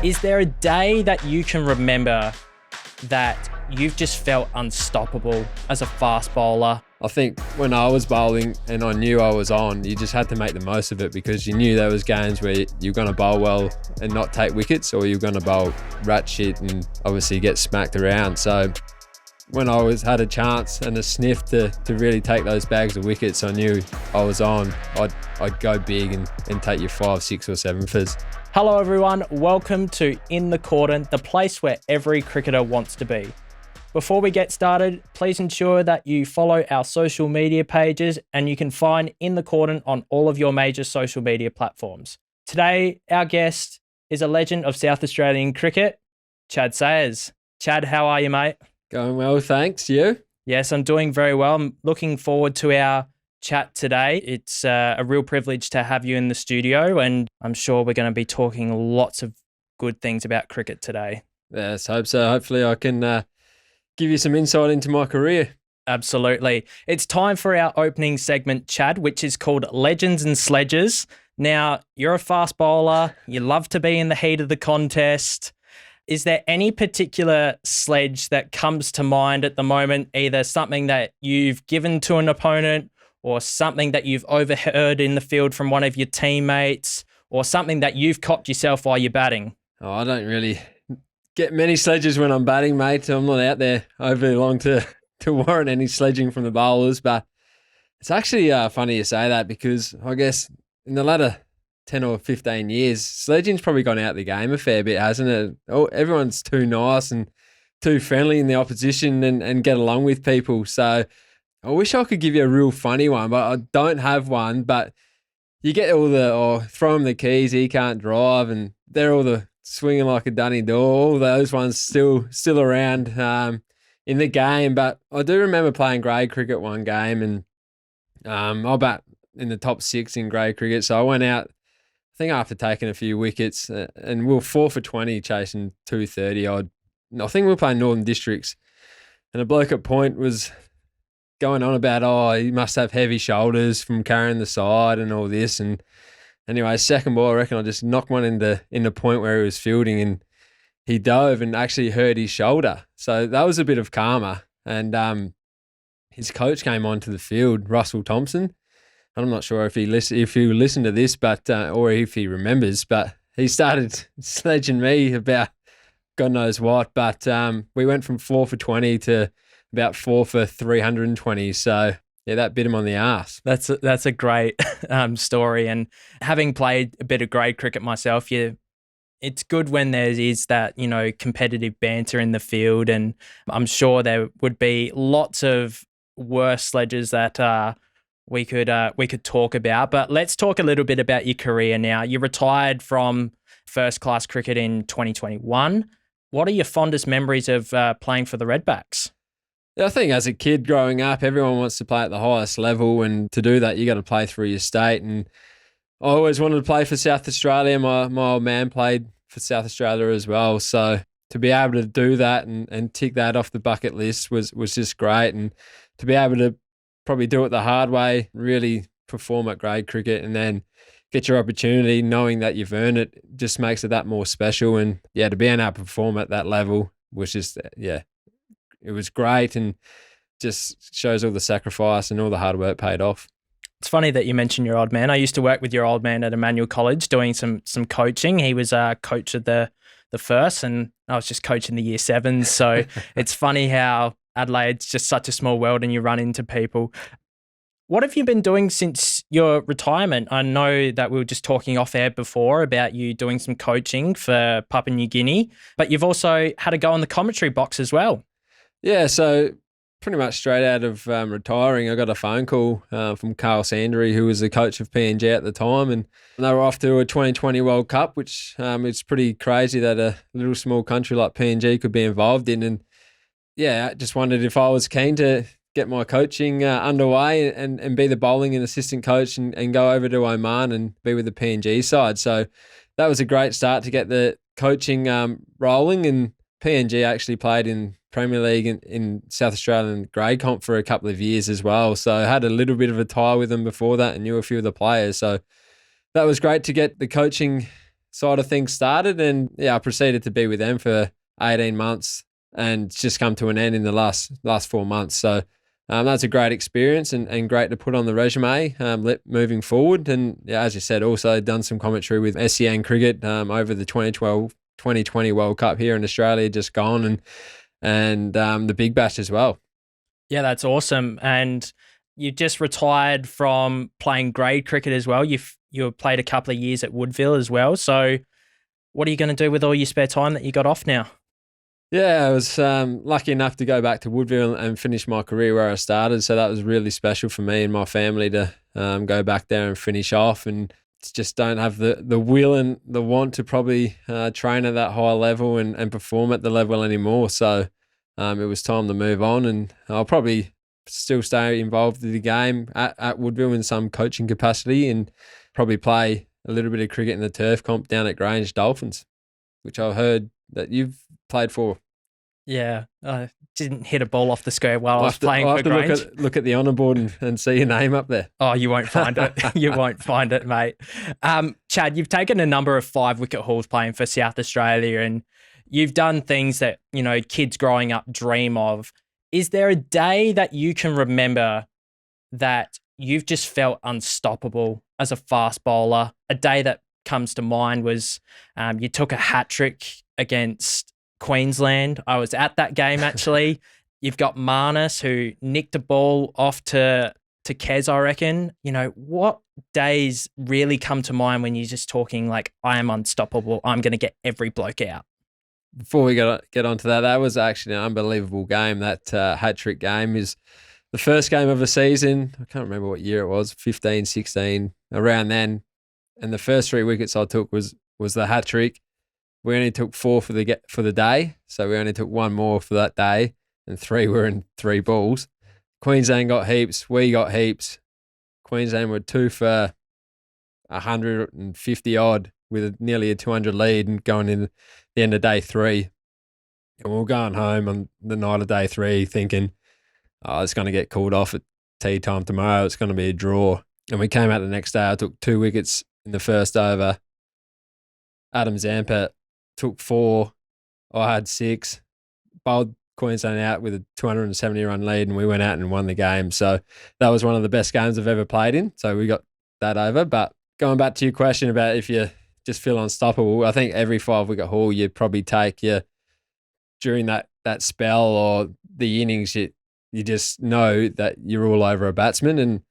Is there a day that you can remember that you've just felt unstoppable as a fast bowler? I think when I was bowling and I knew I was on, you just had to make the most of it because you knew there was games where you're going to bowl well and not take wickets, or you're going to bowl rat shit and obviously get smacked around. So when I had a chance and a sniff to really take those bags of wickets, I knew I was on. I'd go big and take your 5, 6 or 7 fers. Hello everyone, welcome to In the Cordon, the place where every cricketer wants to be. Before we get started, please ensure that you follow our social media pages, and you can find In the Cordon on all of your major social media platforms. Today, our guest is a legend of South Australian cricket, Chad Sayers. Chad, how are you, mate? Going well, thanks. You? Yes, I'm doing very well. I'm looking forward to our chat today. It's a real privilege to have you in the studio, and I'm sure we're going to be talking lots of good things about cricket today. Yes, hope so. Hopefully I can give you some insight into my career. Absolutely. It's time for our opening segment, Chad, which is called Legends and Sledges. Now, you're a fast bowler. You love to be in the heat of the contest. Is there any particular sledge that comes to mind at the moment, either something that you've given to an opponent or something that you've overheard in the field from one of your teammates, or something that you've copped yourself while you're batting? Oh, I don't really get many sledges when I'm batting, mate. I'm not out there overly long to warrant any sledging from the bowlers, but it's actually funny you say that, because I guess in the latter 10 or 15 years, sledging's probably gone out of the game a fair bit, hasn't it? Oh, everyone's too nice and too friendly in the opposition and get along with people. So I wish I could give you a real funny one, but I don't have one. But you get throw him the keys, he can't drive, and they're all the swinging like a dunny door. All those ones still around in the game. But I do remember playing grade cricket one game, and I bat in the top 6 in grade cricket. So I went out, I think after taking a few wickets, and we were 4 for 20 chasing 230 odd. I think we were playing Northern Districts, and a bloke at point was going on about, he must have heavy shoulders from carrying the side and all this. And anyway, second ball, I reckon I just knocked one in the point where he was fielding, and he dove and actually hurt his shoulder. So that was a bit of karma. And his coach came onto the field, Russell Thompson. I'm not sure if he listened to this, but or if he remembers, but he started sledging me about God knows what. But we went from 4 for 20 to about 4 for 320. So yeah, that bit him on the arse. That's a great story. And having played a bit of grade cricket myself, it's good when there is that, competitive banter in the field. And I'm sure there would be lots of worse sledges that we could talk about. But let's talk a little bit about your career now. You retired from first class cricket in 2021. What are your fondest memories of playing for the Redbacks? I think as a kid growing up, everyone wants to play at the highest level, and to do that, you got to play through your state. And I always wanted to play for South Australia. My old man played for South Australia as well. So to be able to do that and tick that off the bucket list was just great. And to be able to probably do it the hard way, really perform at grade cricket, and then get your opportunity knowing that you've earned it, just makes it that more special. And yeah, to be able to perform at that level was just, it was great, and just shows all the sacrifice and all the hard work paid off. It's funny that you mentioned your old man. I used to work with your old man at Emmanuel College doing some coaching. He was a coach of the first, and I was just coaching the year 7s. So it's funny how Adelaide's just such a small world and you run into people. What have you been doing since your retirement? I know that we were just talking off air before about you doing some coaching for Papua New Guinea, but you've also had a go on the commentary box as well. Yeah, so pretty much straight out of retiring, I got a phone call from Carl Sandry, who was the coach of PNG at the time, and they were off to a 2020 World Cup, which it's pretty crazy that a little small country like PNG could be involved in. And yeah, I just wondered if I was keen to get my coaching underway and be the bowling and assistant coach and go over to Oman and be with the PNG side. So that was a great start to get the coaching rolling, and PNG actually played in Premier League in South Australian grade comp for a couple of years as well. So I had a little bit of a tie with them before that and knew a few of the players. So that was great to get the coaching side of things started. And I proceeded to be with them for 18 months and it's just come to an end in the last 4 months. So that's a great experience and great to put on the resume moving forward. And as you said, also done some commentary with SEN Cricket over the 2020 World Cup here in Australia just gone and the Big Bash as well. Yeah, that's awesome. And you just retired from playing grade cricket as well. You played a couple of years at Woodville as well. So what are you going to do with all your spare time that you got off now? Yeah, I was lucky enough to go back to Woodville and finish my career where I started. So that was really special for me and my family to go back there and finish off. And just don't have the will and the want to probably train at that high level and perform at the level anymore. So it was time to move on, and I'll probably still stay involved in the game at Woodville in some coaching capacity and probably play a little bit of cricket in the turf comp down at Grange Dolphins, which I've heard that you've played for. Yeah, I didn't hit a ball off the square while I was playing for Grange. Look at the honour board and see your name up there. Oh, you won't find it. You won't find it, mate. Chad, you've taken a number of 5-wicket hauls playing for South Australia, and you've done things that, kids growing up dream of. Is there a day that you can remember that you've just felt unstoppable as a fast bowler? A day that comes to mind was you took a hat trick against Queensland. I was at that game, actually. You've got Marnus, who nicked a ball off to Kez, I reckon. What days really come to mind when you're just talking like, I am unstoppable, I'm going to get every bloke out? Before we get onto that was actually an unbelievable game. That hat-trick game is the first game of the season. I can't remember what year it was, 15, 16, around then. And the first 3 wickets I took was the hat-trick. We only took 4 for the day, so we only took 1 more for that day, and 3 were in 3 balls. Queensland got heaps, we got heaps. Queensland were 2 for 150 odd with nearly a 200 lead and going in the end of day 3. And we were going home on the night of day 3 thinking, it's going to get called off at tea time tomorrow. It's going to be a draw. And we came out the next day. I took 2 wickets in the first over. Adam Zampa took 4. I had 6. Bowled Queensland out with a 270-run lead, and we went out and won the game. So that was one of the best games I've ever played in. So we got that over. But going back to your question about if you just feel unstoppable, I think every 5-wicket haul you'd probably take during that spell or the innings, you just know that you're all over a batsman. And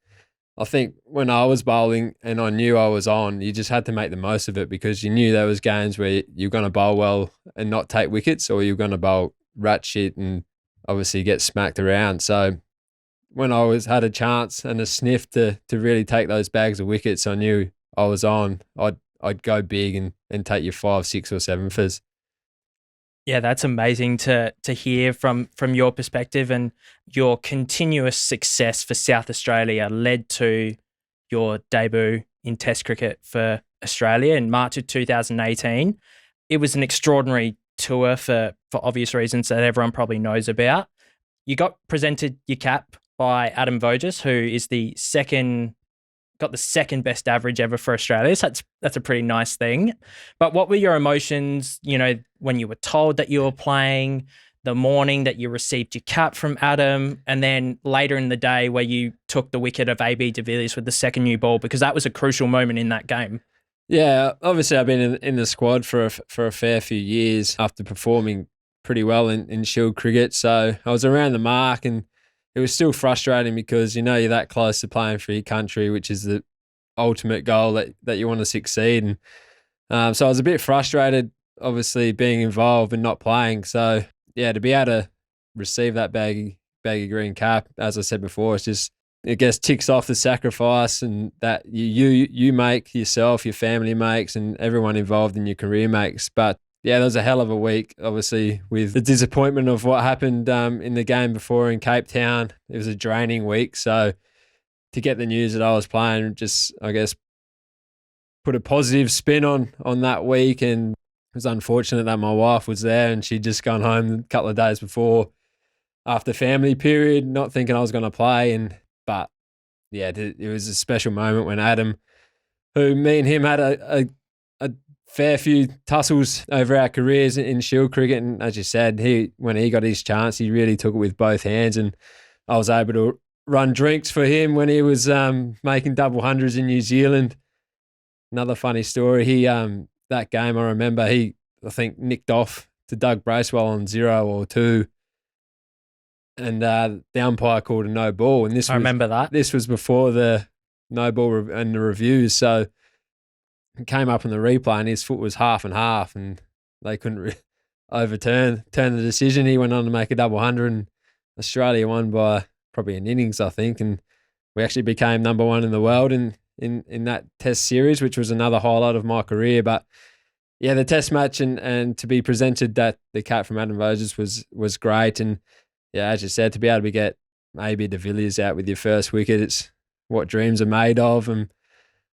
I think when I was bowling and I knew I was on, you just had to make the most of it because you knew there was games where you're going to bowl well and not take wickets, or you're going to bowl rat shit and obviously get smacked around. So when I had a chance and a sniff to really take those bags of wickets, I knew I was on. I'd go big and take your 5, 6 or 7 fizz. Yeah, that's amazing to hear from your perspective, and your continuous success for South Australia led to your debut in Test cricket for Australia in March of 2018. It was an extraordinary tour for obvious reasons that everyone probably knows about. You got presented your cap by Adam Voges, who is got the second best average ever for Australia. So that's a pretty nice thing. But what were your emotions, when you were told that you were playing, the morning that you received your cap from Adam, and then later in the day where you took the wicket of AB de Villiers with the second new ball, because that was a crucial moment in that game? Yeah, obviously I've been in the squad for a fair few years after performing pretty well in Shield cricket. So I was around the mark, and it was still frustrating because you're that close to playing for your country, which is the ultimate goal that you want to succeed. And so I was a bit frustrated, obviously being involved and not playing. So yeah, to be able to receive that baggy green cap, as I said before, it's just, I guess, ticks off the sacrifice and that you make, yourself, your family makes, and everyone involved in your career makes. But yeah, there was a hell of a week, obviously, with the disappointment of what happened in the game before in Cape Town. It was a draining week. So to get the news that I was playing just, I guess, put a positive spin on that week. And it was unfortunate that my wife was there and she'd just gone home a couple of days before after family period, not thinking I was going to play. But yeah, it was a special moment when Adam, who me and him had a fair few tussles over our careers in Shield cricket, and as you said, when he got his chance, he really took it with both hands, and I was able to run drinks for him when he was making double hundreds in New Zealand. Another funny story, that game I remember, I think nicked off to Doug Bracewell on 0 or 2, and the umpire called a no ball, and I remember that. This was before the no ball and the reviews, so it came up in the replay and his foot was half and half, and they couldn't turn the decision. He went on to make a double hundred, and Australia won by probably an innings, I think, and we actually became number 1 in the world in that Test series, which was another highlight of my career. But yeah, the Test match and to be presented that the cap from Adam Vosges was great, and yeah, as you said, to be able to get maybe de Villiers out with your first wicket, it's what dreams are made of. And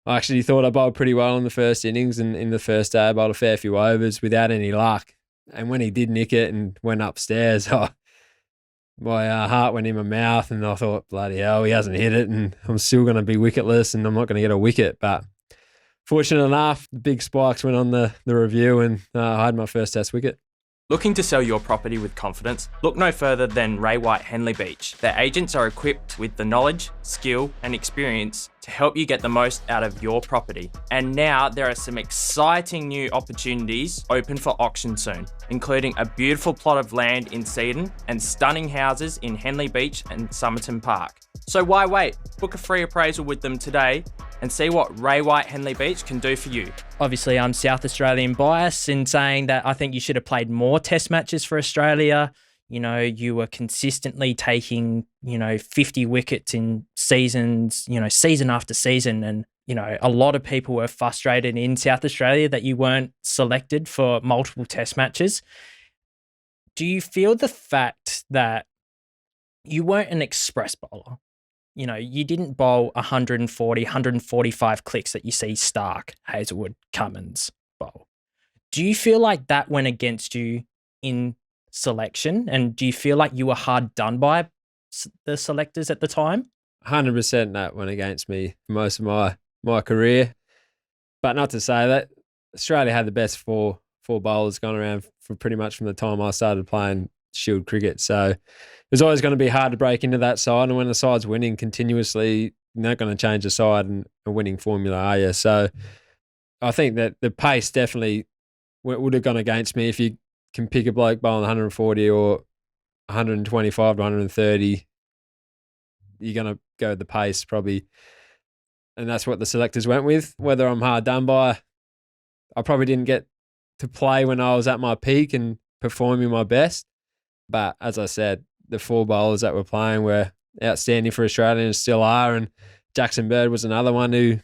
I actually thought I bowled pretty well in the first innings, and in the first day I bowled a fair few overs without any luck. And when he did nick it and went upstairs, my heart went in my mouth, and I thought, bloody hell, he hasn't hit it, and I'm still going to be wicketless, and I'm not going to get a wicket. But fortunate enough, the big spikes went on the review, and I had my first Test wicket. Looking to sell your property with confidence? Look no further than Ray White Henley Beach. Their agents are equipped with the knowledge, skill, and experience to help you get the most out of your property. And now there are some exciting new opportunities open for auction soon, including a beautiful plot of land in Cedon and stunning houses in Henley Beach and Somerton Park. So why wait? Book a free appraisal with them today and see what Ray White Henley Beach can do for you. Obviously, I'm South Australian bias in saying that I think you should have played more Test matches for Australia. You know, you were consistently taking, 50 wickets in seasons, season after season. And, a lot of people were frustrated in South Australia that you weren't selected for multiple Test matches. Do you feel the fact that you weren't an express bowler? You didn't bowl 140, 145 clicks that you see Stark, Hazelwood, Cummins bowl. Do you feel like that went against you in selection? And do you feel like you were hard done by the selectors at the time? 100% that went against me for most of my career. But not to say that Australia had the best four bowlers gone around for pretty much from the time I started playing Shield cricket. So it was always going to be hard to break into that side. And when the side's winning continuously, you're not going to change the side and a winning formula, are you? So I think that the pace definitely would have gone against me. If you can pick a bloke bowling 140 or 125 to 130, you're going to go with the pace probably. And that's what the selectors went with. Whether I'm hard done by, I probably didn't get to play when I was at my peak and performing my best. But as I said, the 4 bowlers that were playing were outstanding for Australia and still are. And Jackson Bird was another one who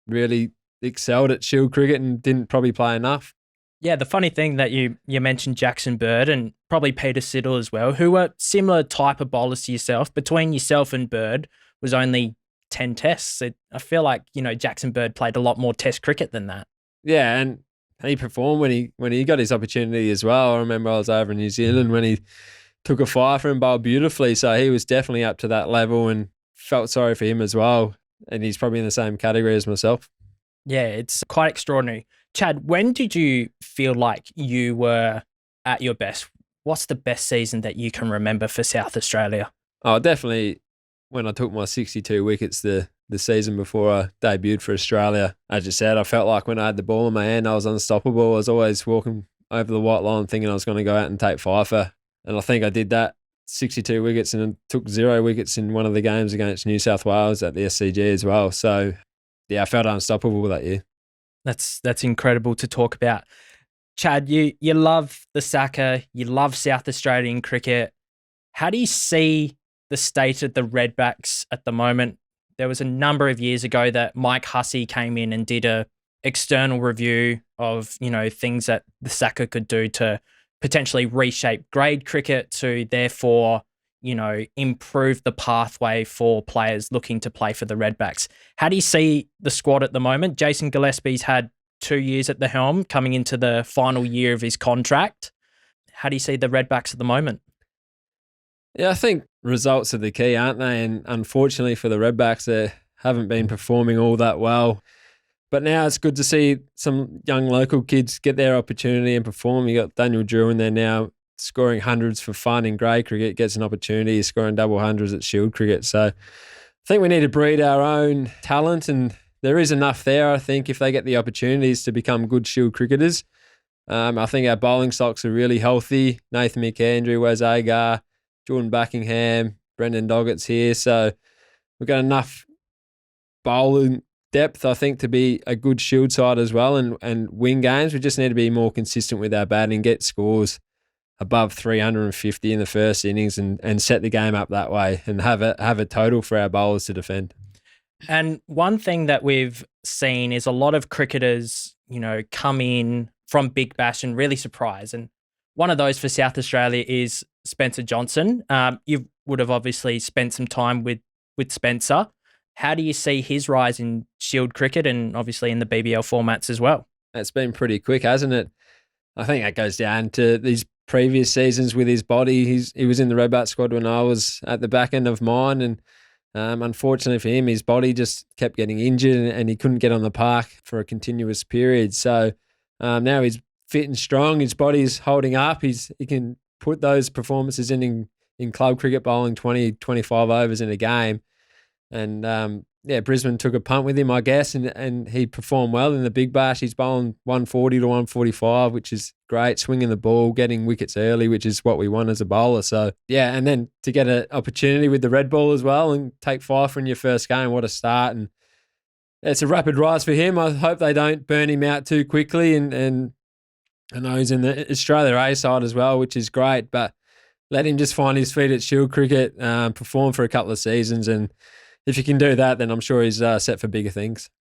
really excelled at Shield cricket and didn't probably play enough. Yeah, the funny thing that you mentioned Jackson Bird and probably Peter Siddle as well, who were similar type of bowlers to yourself. Between yourself and Bird was only 10 tests. I feel like, Jackson Bird played a lot more Test cricket than that. Yeah, and he performed when he got his opportunity as well. I remember I was over in New Zealand when he took a fifer and bowled beautifully. So he was definitely up to that level, and felt sorry for him as well. And he's probably in the same category as myself. Yeah, it's quite extraordinary. Chad, when did you feel like you were at your best? What's the best season that you can remember for South Australia? Oh, definitely when I took my 62 wickets the season before I debuted for Australia. As you said, I felt like when I had the ball in my hand, I was unstoppable. I was always walking over the white line thinking I was going to go out and take fifer. And I think I did that, 62 wickets, and took 0 wickets in one of the games against New South Wales at the SCG as well. So, yeah, I felt unstoppable that year. That's incredible to talk about. Chad, you love the Saka, you love South Australian cricket. How do you see the state of the Redbacks at the moment? There was a number of years ago that Mike Hussey came in and did a external review of, things that the Saka could do to potentially reshape grade cricket to therefore, improve the pathway for players looking to play for the Redbacks. How do you see the squad at the moment? Jason Gillespie's had 2 years at the helm, coming into the final year of his contract. How do you see the Redbacks at the moment? Yeah, I think results are the key, aren't they? And unfortunately for the Redbacks, they haven't been performing all that well. But now it's good to see some young local kids get their opportunity and perform. You got Daniel Drew in there now scoring hundreds for fun in grey cricket, gets an opportunity, scoring double hundreds at Shield cricket. So I think we need to breed our own talent, and there is enough there, I think, if they get the opportunities to become good Shield cricketers. I think our bowling stocks are really healthy. Nathan McAndrew, Wes Agar, Jordan Buckingham, Brendan Doggett's here. So we've got enough bowling depth, I think, to be a good Shield side as well and win games. We just need to be more consistent with our batting, get scores above 350 in the first innings and set the game up that way and have a total for our bowlers to defend. And one thing that we've seen is a lot of cricketers, come in from Big Bash and really surprise. And one of those for South Australia is Spencer Johnson. You would have obviously spent some time with Spencer. How do you see his rise in Shield cricket and obviously in the BBL formats as well? It's been pretty quick, hasn't it? I think that goes down to these previous seasons with his body. He was in the Redbat squad when I was at the back end of mine, and unfortunately for him, his body just kept getting injured and he couldn't get on the park for a continuous period. So now he's fit and strong. His body's holding up. He can put those performances in club cricket, bowling 20, 25 overs in a game. And Brisbane took a punt with him, I guess, and he performed well in the Big Bash. He's bowling 140 to 145, which is great, swinging the ball, getting wickets early, which is what we want as a bowler. So, and then to get an opportunity with the red ball as well and take 5 for in your first game, what a start. And it's a rapid rise for him. I hope they don't burn him out too quickly. And I know he's in the Australia A side as well, which is great, but let him just find his feet at Shield cricket, perform for a couple of seasons, and if you can do that, then I'm sure he's set for bigger things.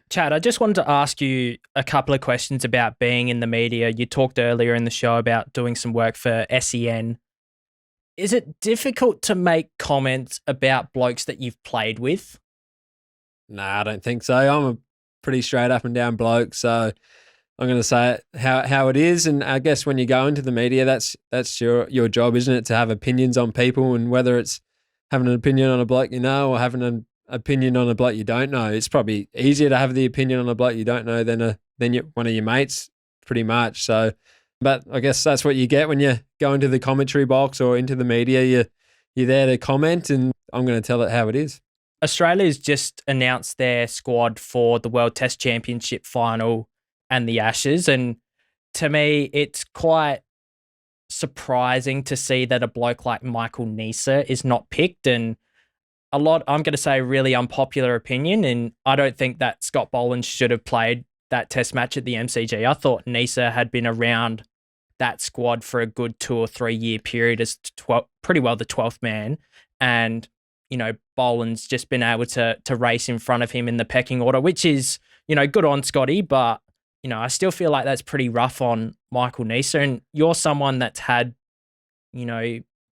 Chad, I just wanted to ask you a couple of questions about being in the media. You talked earlier in the show about doing some work for SEN. Is it difficult to make comments about blokes that you've played with? Nah, I don't think so. I'm a pretty straight up and down bloke, so I'm going to say it how it is. And I guess when you go into the media, that's your job, isn't it, to have opinions on people, and whether it's having an opinion on a bloke you know or having an opinion on a bloke you don't know. It's probably easier to have the opinion on a bloke you don't know than one of your mates, pretty much. So, but I guess that's what you get when you go into the commentary box or into the media. You're there to comment, and I'm going to tell it how it is. Australia's just announced their squad for the World Test Championship final and the Ashes, and to me, it's quite surprising to see that a bloke like Michael Neser is not picked, and I'm going to say, really unpopular opinion, and I don't think that Scott Boland should have played that test match at the MCG. I thought Neser had been around that squad for a good 2 or 3 year period as pretty well the 12th man, and Boland's just been able to race in front of him in the pecking order, which is good on Scotty, but I still feel like that's pretty rough on Michael Neser. And you're someone that's had,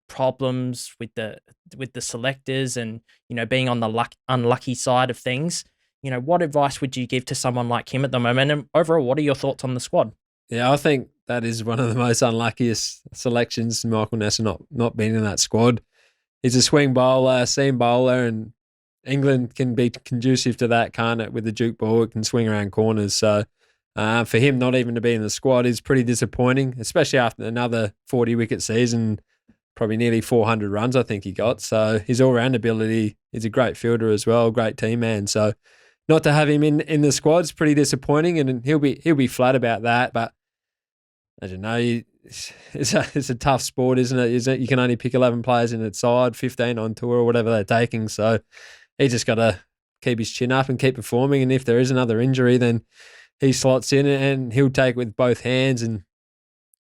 problems with the selectors and, being on the unlucky side of things. What advice would you give to someone like him at the moment? And overall, what are your thoughts on the squad? Yeah, I think that is one of the most unluckiest selections, Michael Neser not being in that squad. He's a swing bowler, seam bowler, and England can be conducive to that, can't it? With the Duke ball, it can swing around corners. So, for him not even to be in the squad is pretty disappointing, especially after another 40-wicket season, probably nearly 400 runs I think he got. So his all-round ability, he's a great fielder as well, great team man. So not to have him in the squad is pretty disappointing, and he'll be flat about that. But as you know, it's a tough sport, isn't it? You can only pick 11 players in the side, 15 on tour or whatever they're taking. So he just got to keep his chin up and keep performing. And if there is another injury, then he slots in and he'll take it with both hands. And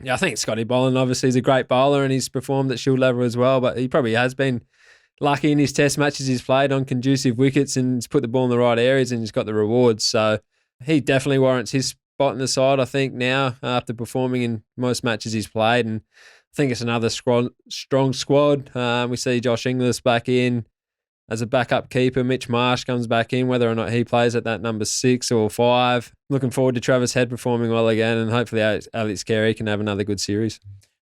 I think Scotty Boland obviously is a great bowler and he's performed at Shield level as well, but he probably has been lucky in his test matches he's played on conducive wickets and he's put the ball in the right areas and he's got the rewards. So he definitely warrants his spot in the side, I think, now after performing in most matches he's played. And I think it's another strong squad. We see Josh Inglis back in as a backup keeper. Mitch Marsh comes back in, whether or not he plays at that number 6 or 5. Looking forward to Travis Head performing well again, and hopefully Alex Carey can have another good series.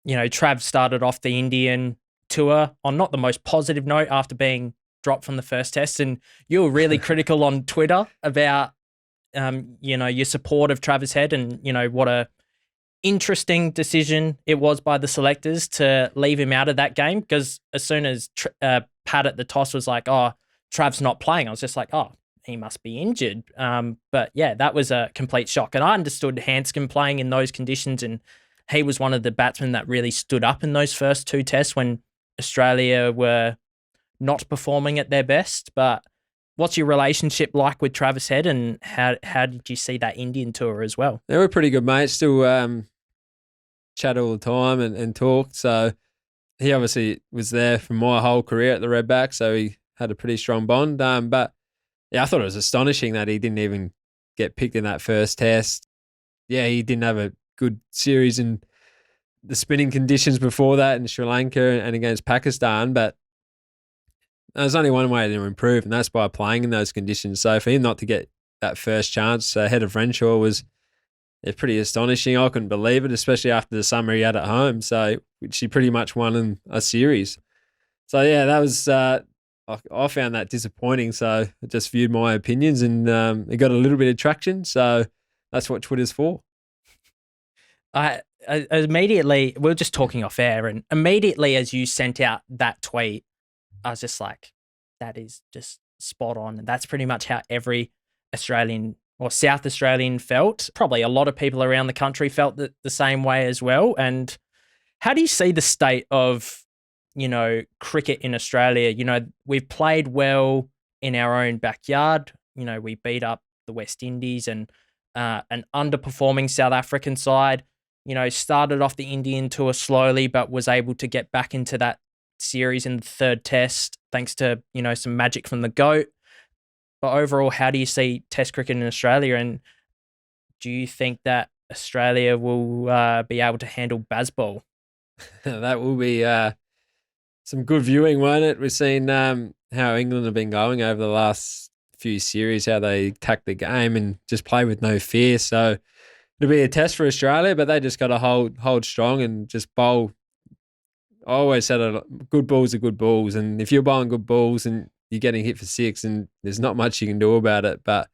Trav started off the Indian tour on not the most positive note after being dropped from the first test, and you were really critical on Twitter about your support of Travis Head and, what a interesting decision it was by the selectors to leave him out of that game, because as soon as Pat at the toss was like, oh, Trav's not playing, I was just like, oh, he must be injured. But yeah, that was a complete shock. And I understood Hanscom playing in those conditions, and he was one of the batsmen that really stood up in those first two tests when Australia were not performing at their best. But what's your relationship like with Travis Head, and how did you see that Indian tour as well? They were pretty good mates, still chat all the time and talk. So he obviously was there for my whole career at the Redback, so he had a pretty strong bond. But yeah, I thought it was astonishing that he didn't even get picked in that first test. Yeah, he didn't have a good series in the spinning conditions before that in Sri Lanka and against Pakistan, but there's only one way to improve, and that's by playing in those conditions. So for him not to get that first chance ahead of Renshaw was pretty astonishing. I couldn't believe it, especially after the summer he had at home, so which he pretty much won in a series. So yeah, that was I found that disappointing. So I just viewed my opinions, and it got a little bit of traction. So that's what Twitter's for. I immediately, we were just talking off air, and immediately as you sent out that tweet, I was just like, that is just spot on. And that's pretty much how every Australian or South Australian felt. Probably a lot of people around the country felt the same way as well. And how do you see the state of, cricket in Australia? We've played well in our own backyard. We beat up the West Indies and an underperforming South African side. Started off the Indian tour slowly, but was able to get back into that series in the third test thanks to some magic from the GOAT. But overall, how do you see Test cricket in Australia, and do you think that Australia will be able to handle Bazball? That will be some good viewing, won't it? We've seen how England have been going over the last few series, how they attack the game and just play with no fear. So it'll be a test for Australia, but they just got to hold strong and just bowl. I always said good balls are good balls, and if you're bowling good balls and you're getting hit for six, and there's not much you can do about it. But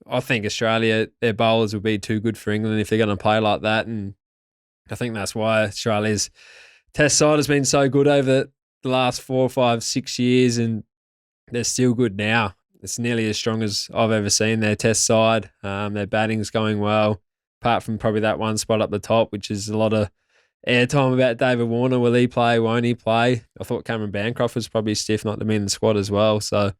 I think Australia, their bowlers will be too good for England if they're going to play like that, and I think that's why Australia's Test side has been so good over the last 4, 5, 6 years, and they're still good now. It's nearly as strong as I've ever seen their Test side. Their batting's going well, apart from probably that one spot up the top, which is a lot of airtime about David Warner. Will he play? Won't he play? I thought Cameron Bancroft was probably stiff not to be in the squad as well. So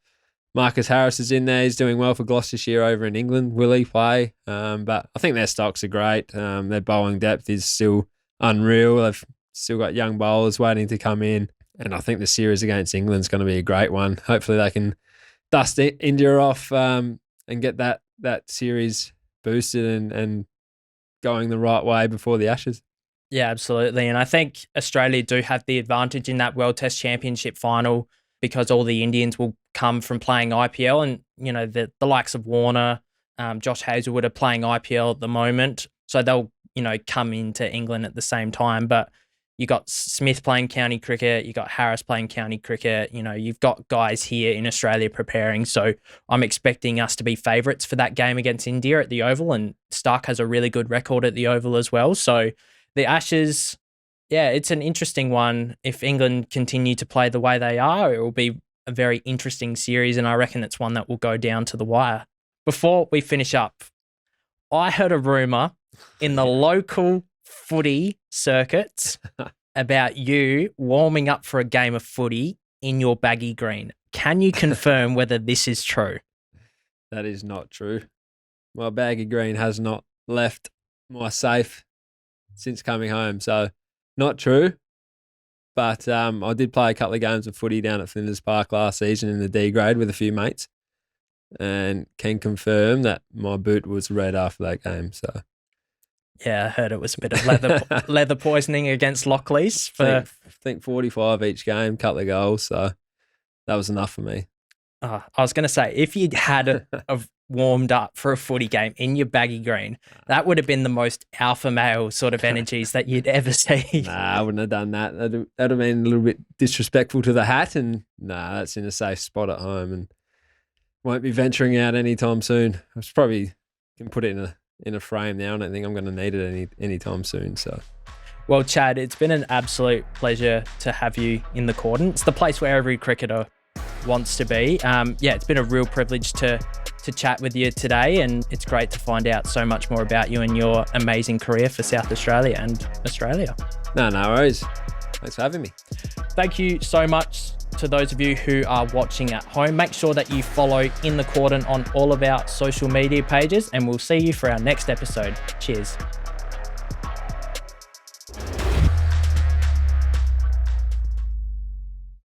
Marcus Harris is in there. He's doing well for Gloucestershire over in England. Will he play? But I think their stocks are great. Their bowling depth is still unreal. They've still got young bowlers waiting to come in. And I think the series against England is going to be a great one. Hopefully they can dust India off and get that series boosted and going the right way before the Ashes. Yeah, absolutely. And I think Australia do have the advantage in that World Test Championship final because all the Indians will come from playing IPL, and, the likes of Warner, Josh Hazlewood are playing IPL at the moment. So they'll, come into England at the same time. But you got Smith playing county cricket, you got Harris playing county cricket, you've got guys here in Australia preparing. So I'm expecting us to be favourites for that game against India at the Oval, and Stark has a really good record at the Oval as well. So the Ashes, yeah, it's an interesting one. If England continue to play the way they are, it will be a very interesting series, and I reckon it's one that will go down to the wire. Before we finish up, I heard a rumour in the local footy circuits about you warming up for a game of footy in your baggy green. Can you confirm whether this is true? That is not true. My baggy green has not left my safe since coming home, so not true. But I did play a couple of games of footy down at Flinders Park last season in the D grade with a few mates, and can confirm that my boot was red after that game. So yeah, I heard it was a bit of leather poisoning against Lockleys. I think 45 each game, couple of goals, so that was enough for me. I was going to say, if you'd had warmed up for a footy game in your baggy green, that would have been the most alpha male sort of energies that you'd ever see. Nah, I wouldn't have done that. That'd have been a little bit disrespectful to the hat, and that's in a safe spot at home. And won't be venturing out anytime soon. I was probably can put it in a frame now. I don't think I'm going to need it anytime soon. So, Well, Chad, it's been an absolute pleasure to have you in the Cordon. It's the place where every cricketer wants to be. It's been a real privilege to chat with you today, and it's great to find out so much more about you and your amazing career for South Australia and Australia. no worries. Thanks for having me. Thank you so much to those of you who are watching at home. Make sure that you follow In the Cordon on all of our social media pages, and we'll see you for our next episode. Cheers.